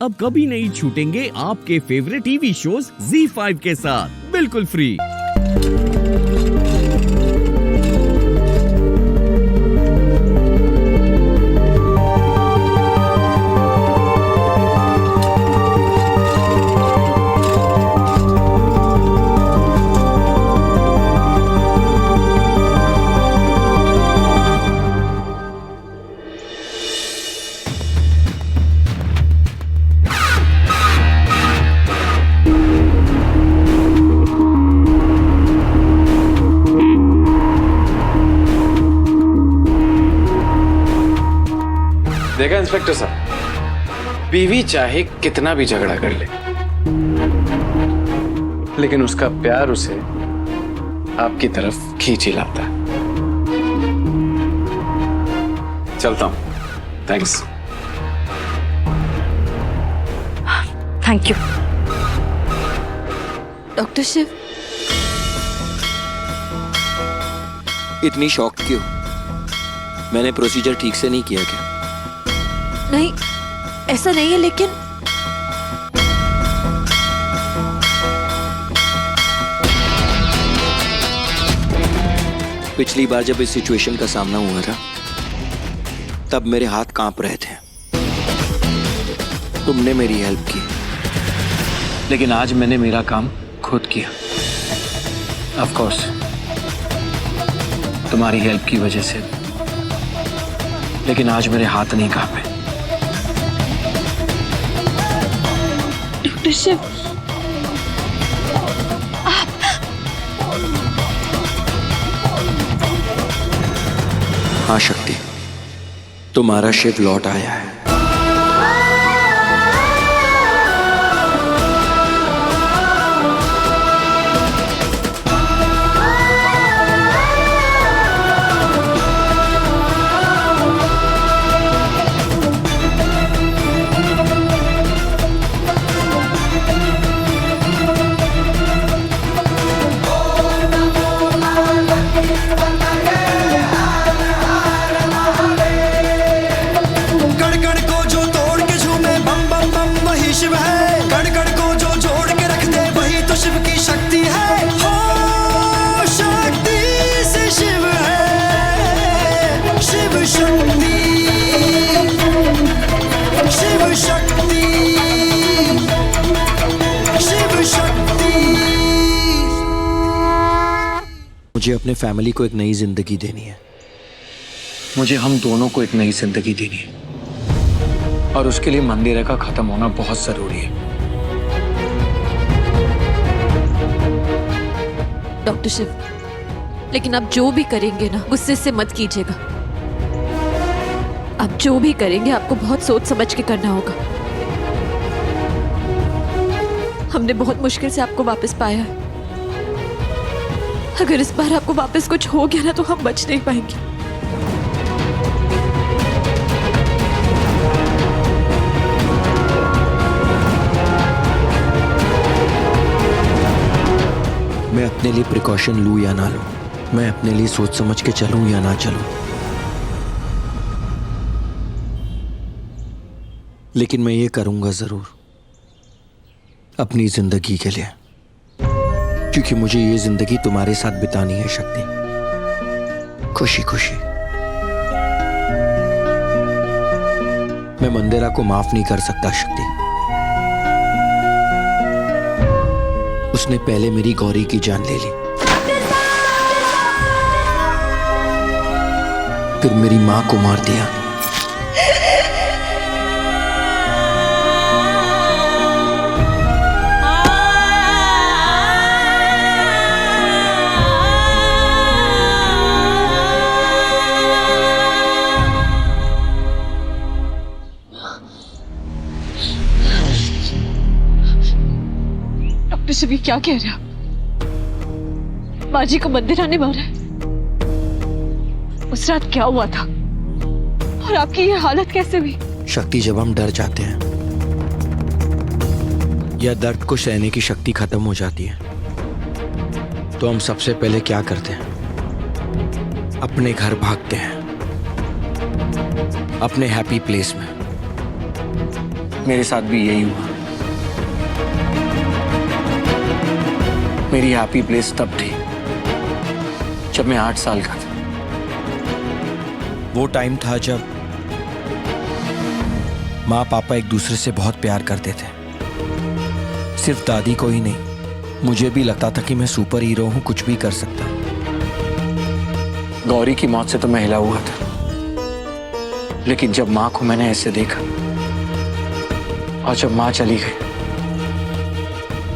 अब कभी नहीं छूटेंगे आपके फेवरेट टीवी शोज ZEE5 के साथ बिल्कुल फ्री। देखा इंस्पेक्टर साहब, बीवी चाहे कितना भी झगड़ा कर ले, लेकिन उसका प्यार उसे आपकी तरफ खींच ही लाता है। चलता हूं, thanks. Thank you doctor Shiv. इतनी शॉक क्यों? मैंने प्रोसीजर ठीक से नहीं किया क्या? नहीं, ऐसा नहीं है, लेकिन पिछली बार जब इस सिचुएशन का सामना हुआ था तब मेरे हाथ कांप रहे थे। तुमने मेरी हेल्प की, लेकिन आज मैंने मेरा काम खुद किया। ऑफ कोर्स तुम्हारी हेल्प की वजह से, लेकिन आज मेरे हाथ नहीं कांपे। डॉक्टर शिव, हाँ शक्ति, तुम्हारा शिव लौट आया है। मुझे अपने फैमिली को एक नई जिंदगी देनी है। मुझे हम दोनों को एक नई जिंदगी देनी है, और उसके लिए मंदिर का खत्म होना बहुत जरूरी है। डॉक्टर शिव, लेकिन आप जो भी करेंगे ना, गुस्से से मत कीजिएगा। आप जो भी करेंगे आपको बहुत सोच समझ के करना होगा। हमने बहुत मुश्किल से आपको वापस पाया है। अगर इस बार आपको वापस कुछ हो गया ना तो हम बच नहीं पाएंगे। मैं अपने लिए प्रिकॉशन लूं या ना लूं, मैं अपने लिए सोच समझ के चलूं या ना चलूं, लेकिन मैं ये करूंगा जरूर अपनी जिंदगी के लिए, क्योंकि मुझे ये जिंदगी तुम्हारे साथ बितानी है शक्ति, खुशी खुशी। मैं मंदिरा को माफ नहीं कर सकता शक्ति। उसने पहले मेरी गौरी की जान ले ली, फिर मेरी मां को मार दिया। डॉक्टर शिव, ये क्या कह रहे हो? माँ जी को मंदिर आने मारा है? उस रात क्या हुआ था और आपकी ये हालत कैसे हुई? शक्ति, जब हम डर जाते हैं या दर्द को सहने की शक्ति खत्म हो जाती है तो हम सबसे पहले क्या करते हैं? अपने घर भागते हैं, अपने हैप्पी प्लेस में। मेरे साथ भी यही हुआ। मेरी हैप्पी प्लेस तब थी जब मैं 8 साल का था। वो टाइम था जब माँ पापा एक दूसरे से बहुत प्यार करते थे। सिर्फ दादी को ही नहीं, मुझे भी लगता था कि मैं सुपर हीरो हूं, कुछ भी कर सकता हूं। गौरी की मौत से तो मैं हिला हुआ था, लेकिन जब माँ को मैंने ऐसे देखा और जब माँ चली गई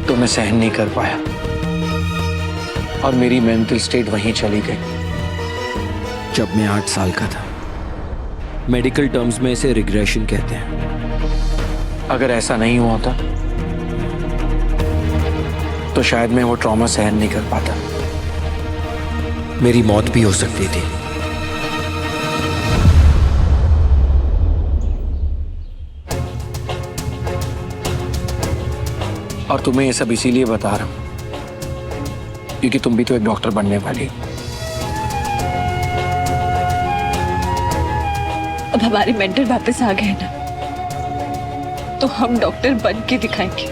तो मैं सहन नहीं कर पाया और मेरी मेंटल स्टेट वहीं चली गई। जब मैं 8 साल का था, मेडिकल टर्म्स में इसे रिग्रेशन कहते हैं। अगर ऐसा नहीं हुआ था तो शायद मैं वो ट्रॉमा सहन नहीं कर पाता। मेरी मौत भी हो सकती थी। और तुम्हें ये सब इसीलिए बता रहा हूं क्योंकि तुम भी तो एक डॉक्टर बनने वाली हो। अब हमारे मेंटर वापस आ गए ना, तो हम डॉक्टर बन के दिखाएंगे।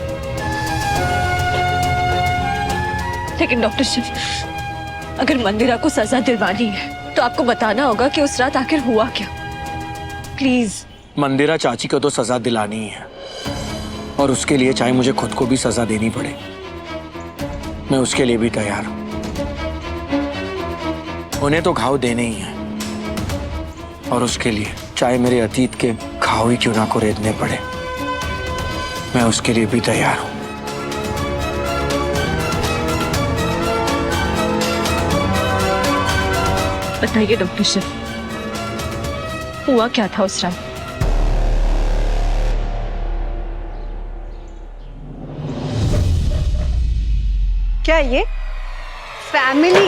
लेकिन डॉक्टर शिव, अगर मंदिरा को सजा दिलवानी है तो आपको बताना होगा कि उस रात आखिर हुआ क्या। प्लीज। मंदिरा चाची को तो सजा दिलानी ही है और उसके लिए चाहे मुझे खुद को भी सजा देनी पड़े, मैं उसके लिए भी तैयार हूं। उन्हें तो घाव देने ही हैं और उसके लिए चाहे मेरे अतीत के घाव ही क्यों ना को रेतने पड़े, मैं उसके लिए भी तैयार हूं। बताइए डॉक्टर शिव, हुआ क्या था उस रात? क्या ये फैमिली?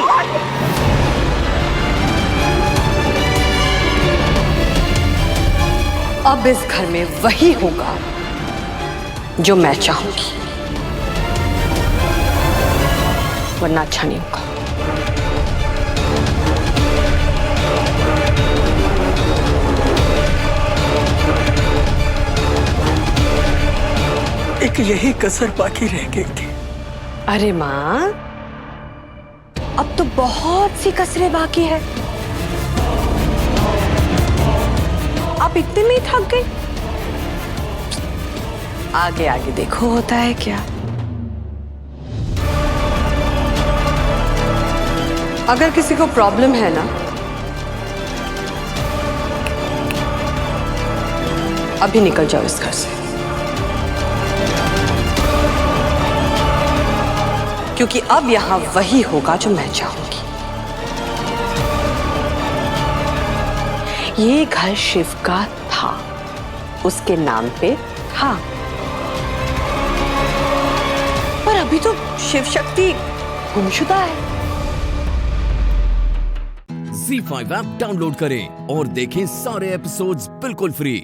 अब इस घर में वही होगा जो मैं चाहूंगी, वरना अच्छा नहीं होगा। एक यही कसर बाकी रह गई थी। अरे माँ, अब तो बहुत सी कसरें बाकी है। आप इतने में ही थक गई? आगे आगे देखो होता है क्या। अगर किसी को प्रॉब्लम है ना, अभी निकल जाओ इस घर से, क्योंकि अब यहां वही होगा जो मैं चाहूंगी। ये घर शिव का था, उसके नाम पे था, पर अभी तो शिव शक्ति गुमशुदा है। Z5 ऐप डाउनलोड करें और देखें सारे एपिसोड्स बिल्कुल फ्री।